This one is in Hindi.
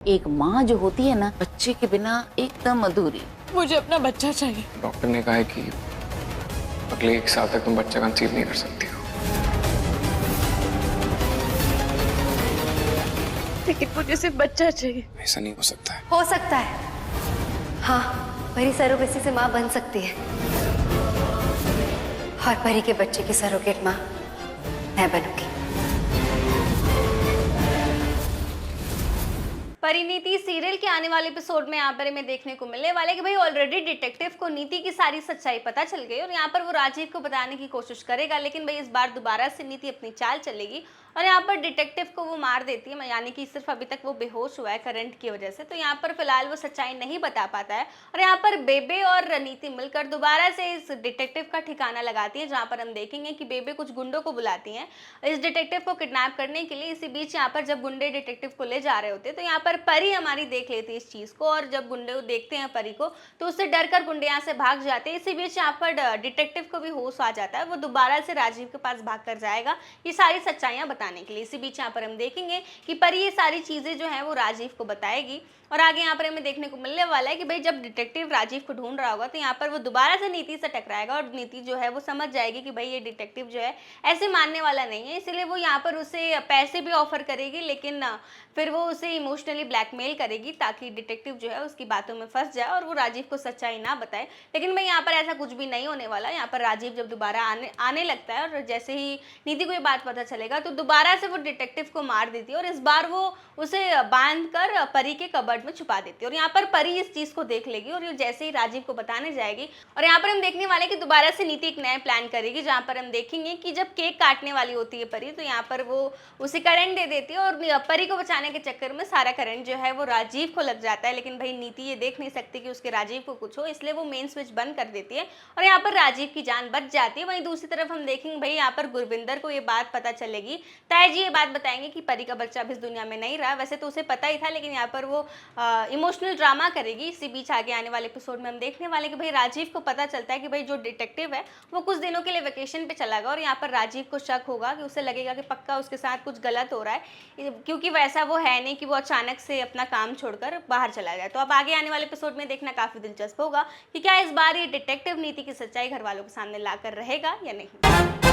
एक माँ जो होती है ना, बच्चे के बिना एकदम अधूरी। मुझे अपना बच्चा चाहिए। डॉक्टर ने कहा है कि अगले 1 साल तक तुम बच्चा कंसीव नहीं कर सकती हो। लेकिन मुझे सिर्फ बच्चा चाहिए। ऐसा नहीं हो सकता है। हो सकता है, हाँ। परी सरोगेसी से माँ बन सकती है और परी के बच्चे की सरोगेट माँ मैं बनूंगी। परिणीति सीरियल के आने वाले एपिसोड में यहाँ पर हमें देखने को मिलने वाला है कि भाई ऑलरेडी डिटेक्टिव को नीति की सारी सच्चाई पता चल गई और यहाँ पर वो राजीव को बताने की कोशिश करेगा, लेकिन भाई इस बार दोबारा से नीति अपनी चाल चलेगी और यहाँ पर डिटेक्टिव को वो मार देती है, यानी कि सिर्फ अभी तक वो बेहोश हुआ है करंट की वजह से। तो यहाँ पर फिलहाल वो सच्चाई नहीं बता पाता है और यहाँ पर बेबे और नीति मिलकर दोबारा से इस डिटेक्टिव का ठिकाना लगाती है, जहाँ पर हम देखेंगे कि बेबे कुछ गुंडों को बुलाती है इस डिटेक्टिव को किडनैप करने के लिए। इसी बीच यहाँ पर जब गुंडे डिटेक्टिव को ले जा रहे होते तो यहाँ पर परी हमारी देख लेती है इस चीज को, और जब गुंडे देखते हैं परी को तो उससे डरकर गुंडे यहाँ से भाग जाते हैं। इसी बीच यहाँ पर डिटेक्टिव को भी होश आ जाता है, वो दोबारा से राजीव के पास भाग कर जाएगा ये सारी सच्चाइयां बताने के लिए। इसी बीच यहाँ पर हम देखेंगे कि परी ये सारी चीजें जो है वो राजीव को बताएगी और आगे यहाँ पर हमें देखने को मिलने वाला है कि भाई जब डिटेक्टिव राजीव को ढूंढ रहा होगा तो यहाँ पर वो दोबारा से नीति से टकराएगा और नीति जो है वो समझ जाएगी कि भाई ये डिटेक्टिव जो है ऐसे मानने वाला नहीं है, इसलिए वो यहाँ पर उसे पैसे भी ऑफर करेगी, लेकिन फिर वो उसे इमोशनली ब्लैकमेल करेगी ताकि डिटेक्टिव जो है उसकी बातों में फंस जाए और वो राजीव को सच्चाई ना बताए। लेकिन भाई यहाँ पर ऐसा कुछ भी नहीं होने वाला। यहाँ पर राजीव जब दोबारा आने लगता है और जैसे ही नीति को ये बात पता चलेगा तो दोबारा से वो डिटेक्टिव को मार देती है और इस बार वो उसे बांध कर परी के कबर्ड में छुपा देती है और यहाँ पर परी इस चीज को देख लेगी और जैसे ही राजीव को बताने जाएगी और यहाँ पर हम देखने वाले कि दोबारा से नीति एक नया प्लान करेगी, जहाँ पर हम देखेंगे कि जब केक काटने वाली होती है परी तो यहाँ पर वो उसे करंट दे देती है और परी को बचाने के चक्कर में सारा करंट जो है वो राजीव को लग जाता है। लेकिन भाई नीति ये देख नहीं सकती कि उसके राजीव को कुछ हो, इसलिए वो मेन स्विच बंद कर देती है और यहाँ पर राजीव की जान बच जाती है। वहीं दूसरी तरफ हम देखेंगे भाई यहाँ पर गुरविंदर को ये बात पता चलेगी, ताया जी ये बात बताएंगे कि परी का बच्चा अब इस दुनिया में नहीं रहा। वैसे तो उसे पता ही था, लेकिन यहाँ पर वो इमोशनल ड्रामा करेगी। इसी बीच आगे आने वाले एपिसोड में हम देखने वाले कि भाई राजीव को पता चलता है कि भाई जो डिटेक्टिव है वो कुछ दिनों के लिए वेकेशन पे चला गया और यहाँ पर राजीव को शक होगा कि उसे लगेगा कि पक्का उसके साथ कुछ गलत हो रहा है, क्योंकि वैसा वो है नहीं कि वो अचानक से अपना काम छोड़कर बाहर चला जाए। तो अब आगे आने वाले एपिसोड में देखना काफी दिलचस्प होगा कि क्या इस बार ये डिटेक्टिव नीति की सच्चाई घर वालों के सामने लाकर रहेगा या नहीं।